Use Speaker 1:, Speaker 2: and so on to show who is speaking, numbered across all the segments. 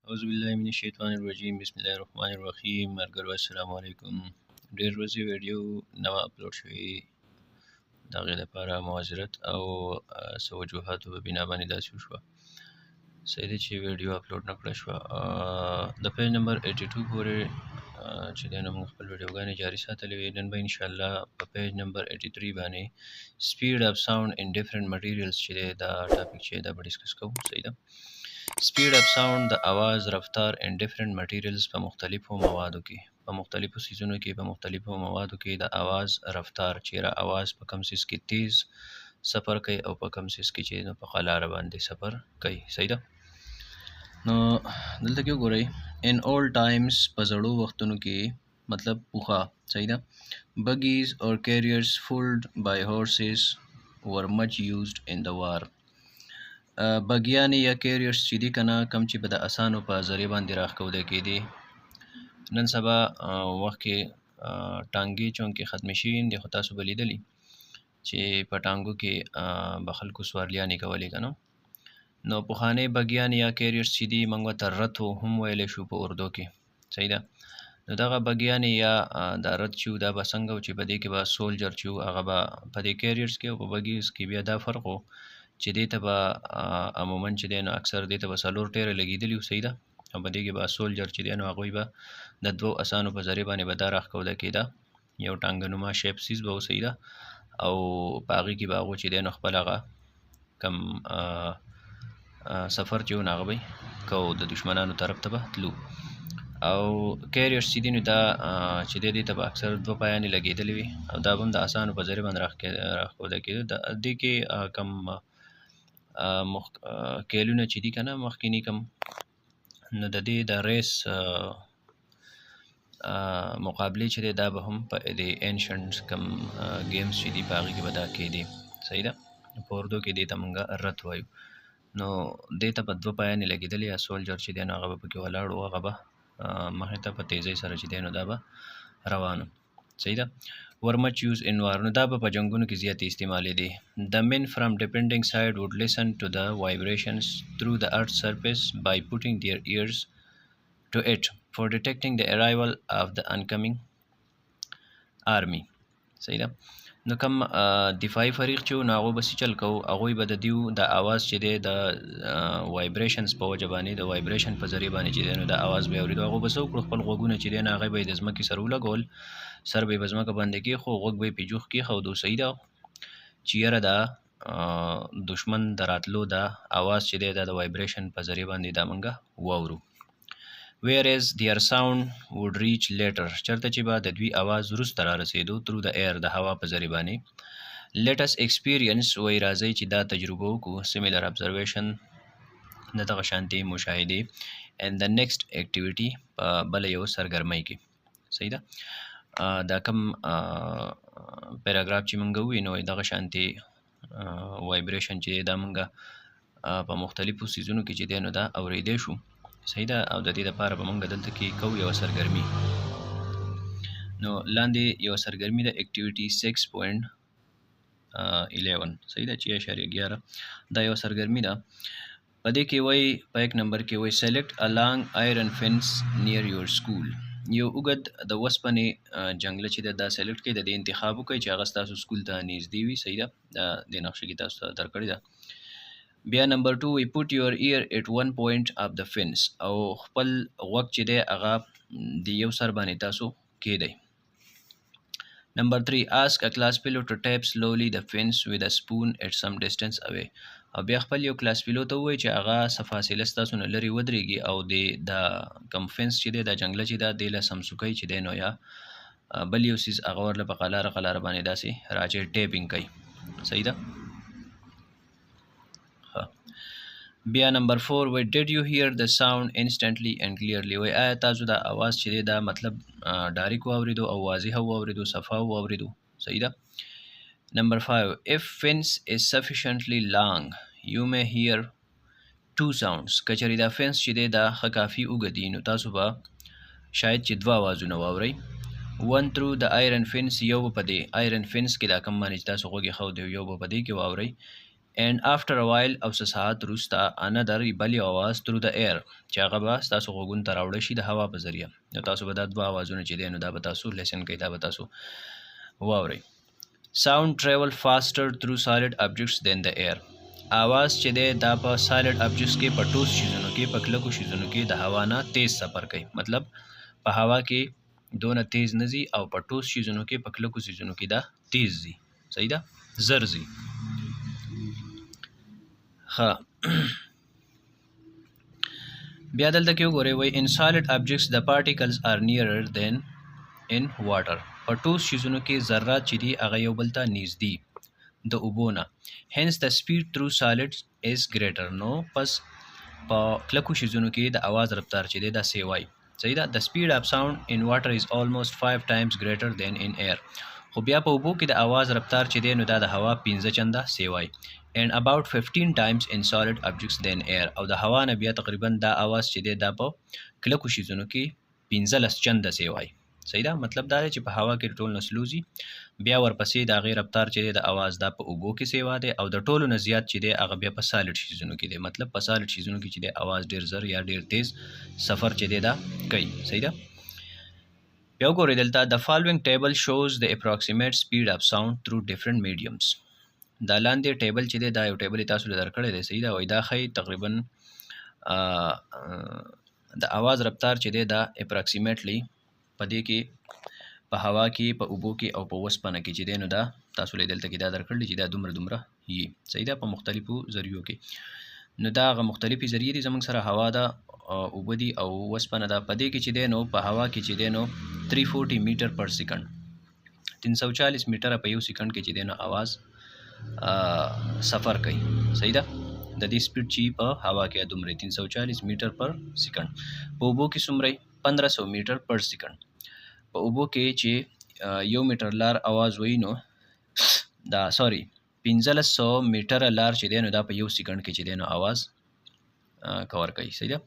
Speaker 1: اعوذ بالله من الشیطان الرجیم بسم الله الرحمن الرحیم مرګرو السلام علیکم ډیر ورځې ویډیو نو اپلوډ شوی دا غي لپاره معذرت او سو وجوهات په بنا باندې داسې وشو سید چې ویډیو اپلوډ نکړه شو د پیج نمبر 82 پورې چې دا موږ خپل ویډیوګانې جاری ساتلې وي نن به ان شاء الله په پیج نمبر 83 باندې سپیډ اپ ساوند ان ډیفرنٹ مټیریلز چې دا ټاپک چې دا به ډیسکس کوو صحیح ده سپیډ اپ ساوند د आवाज رفتار ان ډیفرنٹ مټیریلز په مختلفو موادو کې په مختلفو سیزونو کې په مختلفو موادو کې د आवाज رفتار چیرې आवाज په کم سیس کې تیز سفر کوي او په کم سیس کې چې په قلار باندې سفر کوي صحیح ده نو دلته کې وګورئ ان اول ټایمز په زړو وختونو کې مطلب پوخا صحیح ده buggies or carriers pulled by horses were much used in the war بګیانې یا کیریرز چې دي کنه کم چې په د اسانو په ذریعه باندې راښکولی کېدي نن سبا وخت کې ټانګې چونکې ختمې شوي دي خو تاسو به لیدلي چې په ټانګو کې به خلکو سوارلیانې کولې که نو پخوانۍ بګیانې یا کیریرز چې دي موږ ورته رتو هم ویلی شو په اردو کې صحیح ده نو دغه بګیانې یا دا رت چې دا به څنګه و چې په دې کې به سولجر چې و هغه به په دې کیریرز کې او په بګیز کې بیا دا فرق و چې دې ته به عموما چې دی نو اکثر دې ته به څلور ټیره لګېدلي وو صحیح ده او په دې کې به سولجر چې دی نو هغوی به د دوو اسانو په ذریعه باندې به دا راښکوله کېده یو ټانګنما شیپ سیز به و صحیح ده او په هغې کې به هغو چې دی نو خپل هغه کم سفر چې و نو هغه به کو د دشمنانو طرف ته به تلو او کیریرز چې دي نو دا چې دی دې ته به اکثر دوه پایانې لګېدلې وي او دا به هم د اسانو په ذریعه باندې راښکوله کېده دې کې کم کیلونه چې دي که نه مخکیني کم نو د دې د ریس مقابلې چې دی دا به هم په د انشنټ کم ګیمز چې دي په هغې کې به دا کېدي صحیح ده په اردو کې دې ته موږ رت وایو نو دې ته به دوه پایانې لګېدلې یا سولجر چې دی نو هغه به پکې ولاړ و هغه به مخې ته په تیزۍ سره چې دی نو دا به روانو صحیح ده were much used in war نو دا به په جنګونو کې زیاتې استعمالې دي the men from depending side would listen to the vibrations through the earth's surface by putting their ears to it for detecting the arrival of the oncoming army صحیح ده نو کوم دفاعي فریق چې نو هغوی به څه چل کوو هغوی به د دیو د اواز چې دی د وایبریشنز په وجه باندې د وایبریشن په ذریعه باندې چې دی نو د اواز به یې اورېدو هغوی به څه وکړو خپل غوږونه چې دی نو هغه به یې د ځمکې سره ولګول سر به یې په ځمکه باندې کېښو غوږ به یې پې جوخ کېښودو صحیح ده چې یاره د دشمن د راتلو د اواز چې دی دا د وایبریشن په ذریعه باندې دا موږ واورو whereas their sound would reach later چرته چې به د دوی आवाज وروسته را رسېدو through the air د هوا په ذریعه باندې let us experience وایي راځئ چې دا تجربه وکړو similar observation د دغه شانتې مشاهدې and the next activity په بله یو سرګرمۍ کې صحیح ده دا کم پیراګراف چې موږ ووینو دغه شانتې وایبریشن چې دا موږ په مختلفو سیزونو کې چې دی نو دا اورېدی شو صحیح ده او د دې لپاره به موږ دلته کې کوو یوه سرګرمي نو لاندې یوه سرګرمي ده اکټیویټي 6.11 صحیح ده 6.11 دا یوه سرګرمي ده په دې کې وایي په 1 نمبر کې وایي سلیکټ ا لانګ آیرن فینس نیر یور سکول یو اوږد د وسپنې جنګله چې ده دا سلیکټ کړئ د دې انتخاب وکړئ چې هغه ستاسو سکول ته نږدې وي صحیح ده د نقشه کې تاسو ته درکړې ده بیا نمبر 2 وی پوټ یور ایر ایٹ ون پوینټ اف د فینس او خپل غوږ چې دی هغه د یو سر باندې تاسو کېدی نمبر 3 ask a class fellow to tap slowly the fence with a spoon at some distance away او بیا خپل یو کلاس فیلو ته ووایي چې هغه څه فاصله ستاسو نه لرې ودرېږي او د کم فینس چې دی دا جنګله چې ده دې له سمسوکی چې دی نو یا بل یو څیز هغه ورله په قلاره باندې داسې راچې ټیپینګ کوي صحیح ده بیا نمبر 4 وای did you hear the sound instantly and clearly وای آیا تاسو دا आवाज چې دی دا مطلب ډایرک واورېدو او واضح واورېدو صفا واورېدو صحیح ده نمبر 5 if fence is sufficiently long you may hear two sounds کچری دا فینس چې دی دا ښه کافي اوږد نو تاسو به شاید چې دوه اوازونه واورئ one through the iron fence یو به په دې iron fence کې دا کوم باندې چې تاسو غوږ ایښودی یو به په دې کې واورئ and after a while او څه ساعت وروسته another بل یو اواز through the air چې هغه به ستاسو غوږونو ته راوړی شي د هوا په ذریعه. نو تاسو به دا دوه اوازونه چې دی نو دا به تاسو لیسن کوئ، دا به تاسو واورئ. Sound travel faster through solid objects than the air. आवाज چې دی دا په سالډ objects کې په ټوس شیزونو کې په کلکو شیزونو کې د هوا نه تیز سفر کوي. مطلب په هوا کې دونه تیز نه ځي او په ټوس شیزونو کې په کلکو شیزونو کې دا تیز ځي. صحیح ده؟ زر ځي. ها بیا دلته کې وګورئ وایي in solid objects the particles are nearer than in water. په ټوس شیزونو کې ذرات چې دي هغه یو بل ته نږدې د اوبو نه. hence the speed through solids is greater. نو پس په کلکو شیزونو کې د اواز رفتار چې دی دا سی وای. صحیح ده؟ the speed of sound in water is almost 5 times greater than in air. خو بیا په اوبو کې د اواز رفتار چې دی نو دا د هوا 15 چنده سی وای. and about 15 times in solid objects than air. او د هوا نه بیا تقریبا دا اواز چې دی دا په کلکو شیزونو کې 15 چنده سی وای. صحیح ده؟ مطلب دا دی چې په هوا کې ټول نسلوزي بیا ورپسې د هغې رفتار چې دی د اواز دا په اوبو کې سیوا دی او د ټولو نه زیات چې دی هغه بیا په سالډ شیزونو کې دی. مطلب په سالډ شیزونو کې چې دی اواز ډیر زر یا ډیر تیز سفر چې دی دا کوي. صحیح ده؟ بیا وګورئ دلته the following table shows the approximate speed of sound through different mediums. دا لاندې ټیبل چې دی دا یو ټیبل تاسو له درکړی دی. صحیح ده؟ وایي دا ښایي تقریبا د اواز رفتار چې دی دا اپراکسیمیټلی په دې کې په هوا کې په اوبو کې او په وسپنه کې چې دی نو دا تاسو له دلته کې دا درکړلی چې دا دومره دومره یي. صحیح ده؟ په مختلفو ذریعو کې نو دا هغه مختلفې ذریعې دي زموږ سره هوا ده، اوبه دي او وسپنه ده. په دې کې چې دی نو په هوا کې چې دی نو 340 میټر پر سیکنډ 340 میټره په یو سیکنډ کې چې دی نو اواز سفر کوي. صحیح ده؟ د دې سپیډ چې په هوا کې دومره 340 میټر پر سیکنډ. په اوبو کې څومره 1500 میټر پر سیکنډ. په اوبو کې چې 1 میټر لار اواز وایي نو دا 1500 میټره لار چې دی نو دا په یو سیکنډ کې چې دی نو اواز کور کوي. صحیح ده؟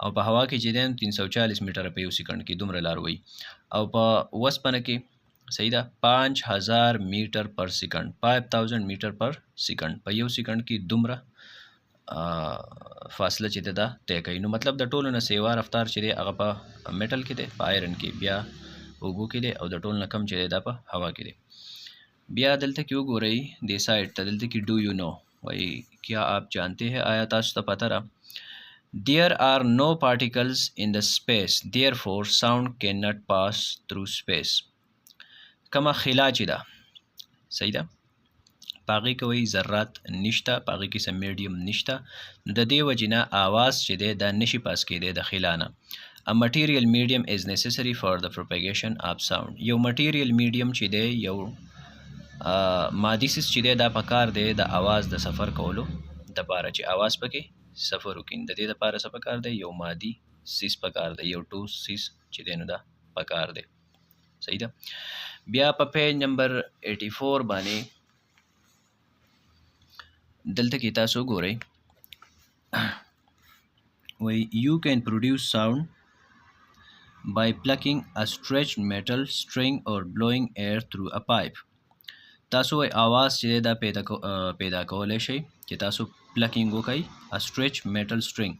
Speaker 1: او په هوا کې چې دی 340 میټره په یو سیکنډ کې دومره لار وایي. او په وسپنه کې صحیح ده 5000 میټر پر سیکنډ 5000 میټر پر سیکنډ په یو سیکنډ کې دومره فاصله چې دا طے کوي. نو مطلب د ټولو نه سیوا رفتار چې دی هغه په میټل کې دی، په آیرن کې، بیا اوبو کې دی او د ټولو نه کم چې دی دا په هوا کې دی. بیا دلته کې وګورئ دې سایډ ته دلته کې ډو یو نو وایي کیا آپ جانتے ہیں، آیا تاسو ته پته را there are no particles in the space therefore sound cannot pass through space. کما خلا چې ده صحیح ده پاغې کې وایي ذرات نشته، پاغې کې سم میډیم نشته، نو د دې وجې نه آواز چې دی دا نشي پاس کېدی د خلا نه. A material medium is necessary for the propagation of sound. یو material medium چې دی یو مادي سیس چې دی دا پکار دی د آواز د سفر کولو دپاره چې آواز پکې سفر وکړي. د دې دپاره څه پکار دی؟ یو مادي سیس پکار دی، یو ټوس سیس چې دی نو دا پکار دی. صحیح ده؟ بیا په پیج نمبر 84 باندې دلته کې تاسو ګورئ وایي you can produce sound by plucking a stretched metal string or blowing air through a pipe. تاسو وایي آواز چې دا پیدا کولی شئ چې تاسو پلکینګ وکئ a stretched metal string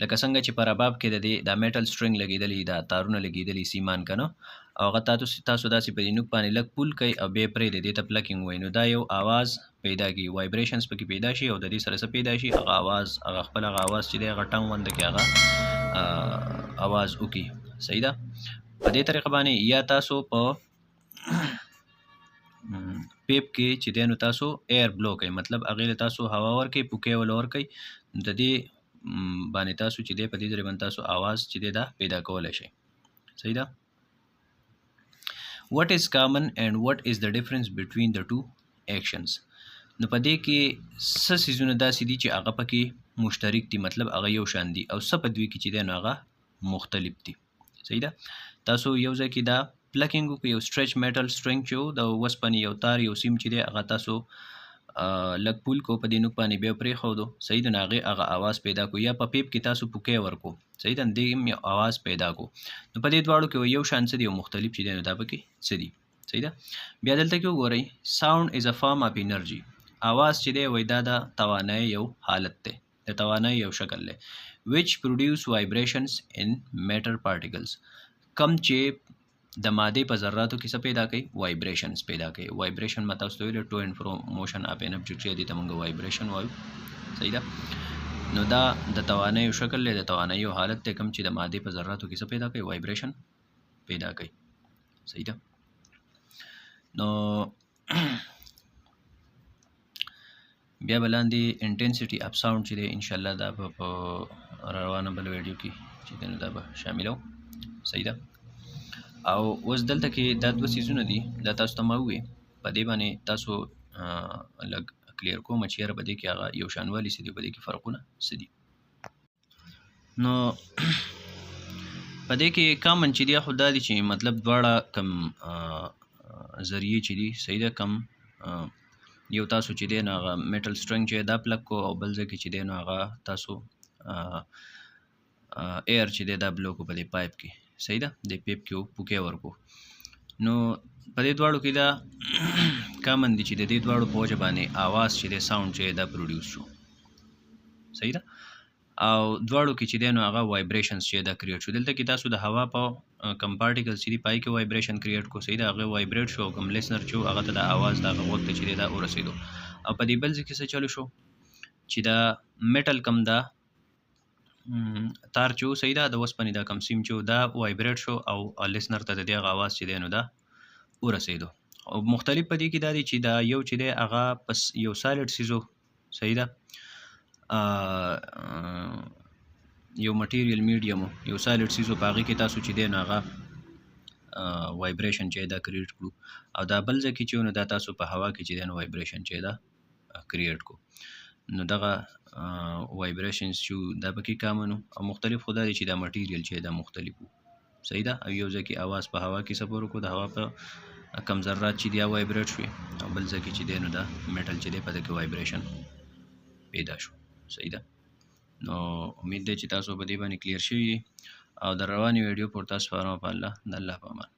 Speaker 1: لکه څنګه چې په رباب کې دا میټل سټرنګ لګېدلی دا تارونه لګېدلي سیمان که نه او هغه تاسو داسې په دې نوک باندې لږ پول کوئ او بیا پرېږدئ دې ته پلکینګ وایي. نو دا یو آواز پیدا کړي، وایبریشنز پکې پیدا شي او د دې سره څه پیدا شي هغه آواز هغه خپل هغه آواز چې دی هغه ټنګ غونده کې هغه آواز وکړي. صحیح ده؟ په دې طریقه باندې یا تاسو په پیپ کې چې دی نو تاسو ایر بلو کوئ، مطلب هغې له تاسو هوا ورکوئ، پوکی ول ورکوئ، د دې باندې تاسو چې دی په دې ذریعه باندې تاسو آواز چې دی دا پیدا کولی شئ. صحیح ده؟ What is common and what is the difference between the two actions؟ نو په دې کې څه څیزونه داسې دي چې هغه پکې مشترک دي، مطلب هغه یو شان دي، او څه په دوی کې چې دی نو هغه مختلف دي. صحیح ده؟ تاسو یو ځای کې دا پلکینګ وکړئ، یو سټریچ میټل سټرنګ چې و د وسپنې یو تار یو سیم چې دی هغه تاسو لږ پول کو په دې نوک باندې بیا پرېښودو. صحیح ده؟ نو هغې هغه آواز پیدا کو، یا په پیپ کې تاسو پوکی ورکو. صحیح ده؟ دې هم یو آواز پیدا کو. نو په دې دواړو کې یو شان څه دي او مختلف چې دی نو دا پکې څه دي. صحیح ده؟ بیا دلته کې وګورئ sound is a form of energy. اواز چې دی وای دا د توانایي یو حالت دی، د توانایي یو شکل دی which produce vibrations in matter particles. کم چې د مادې په ذراتو کې څه پیدا کوي؟ وایبریشنز پیدا کوي. وایبریشن ماته تاسو ته ویل ټو اینڈ فرو موشن اپ ان ابجیکټ دی ته موږ وایبریشن وایو. صحیح ده؟ نو دا د توانایي یو شکل دی، د توانایي یو حالت دی کم چې د مادې په ذراتو کې څه پیدا کوي؟ وایبریشن پیدا کوي. صحیح ده؟ نو بیا بلاندې انټنسټي اف ساوند چې دی ان شاء الله دا په روانه بل ویډیو کې چې دا به شاملو. صحیح ده؟ او اوس دلته کې دا دوه سیزونه دي دا تاسو ته ما وې په دې باندې تاسو لږ کلیر کوم چې یاره په دې کې هغه یو شانوالي څه دي، په دې کې فرقونه څه دي. نو په دې کې کامن چې دی خو دا دي چې مطلب دواړه کم ذریعې چې دي صحیح ده، کم یو تاسو چې دی نو هغه میټل سټرنګ چې دا پلګ کو او بل ځای کې چې دی نو هغه تاسو ایر چې دی دا بلو کو په دې پایپ کې. صحیح ده؟ د پیپ کې پوکې ورکو. نو په دې دواړو کې دا کامن دي چې د دې دواړو په وجه باندې آواز چې دی ساوند چې دا پروډیوس شو. صحیح ده؟ او دواړو کې چې دی نو هغه وایبریشنز چې دا کریټ شو. دلته کې تاسو د هوا په کم پارټیکل چې دی پای کې وایبریشن کریټ کو. صحیح ده؟ هغه وایبریټ شو، کوم لیسنر چې هغه ته د آواز د غوږ ته چې دی دا ورسېدو. او په دې بل ځای کې څه چلو شو چې دا میټل کم دا تار چې صحیح ده د وسپنې دا کم سیم چې دا وایبریټ شو او لیسنر ته د دې آواز چې دی نو دا ورسېدو. او مختلف په دې کې دا دي چې دا یو چې دی هغه پس یو سالډ سیزو. صحیح ده؟ یو مټیریل میډیم یو سالډ سیزو په هغې کې تاسو چې دی نو هغه وایبریشن چې دا کریټ کړو، او دا بل ځای کې چې نو دا تاسو په هوا کې چې دی نو وایبریشن چې دا کریټ کو. نو دغه وایبریشنز چې دا پکې کامن او مختلف خدا دی چې دا مټیریل چې دا مختلف وو. صحیح ده؟ او یو ځای کې اواز په هوا کې سفر وکړو، د هوا په کم ذرات چې دی وایبریټ شوي، او بل ځای کې چې دی نو دا میټل چې دی په دې کې وایبریشن پیدا شو. صحیح ده؟ نو امید دی چې تاسو په دې باندې کلیر شوي او د روانې ویډیو پر تاسو فارم په الله د الله په امان.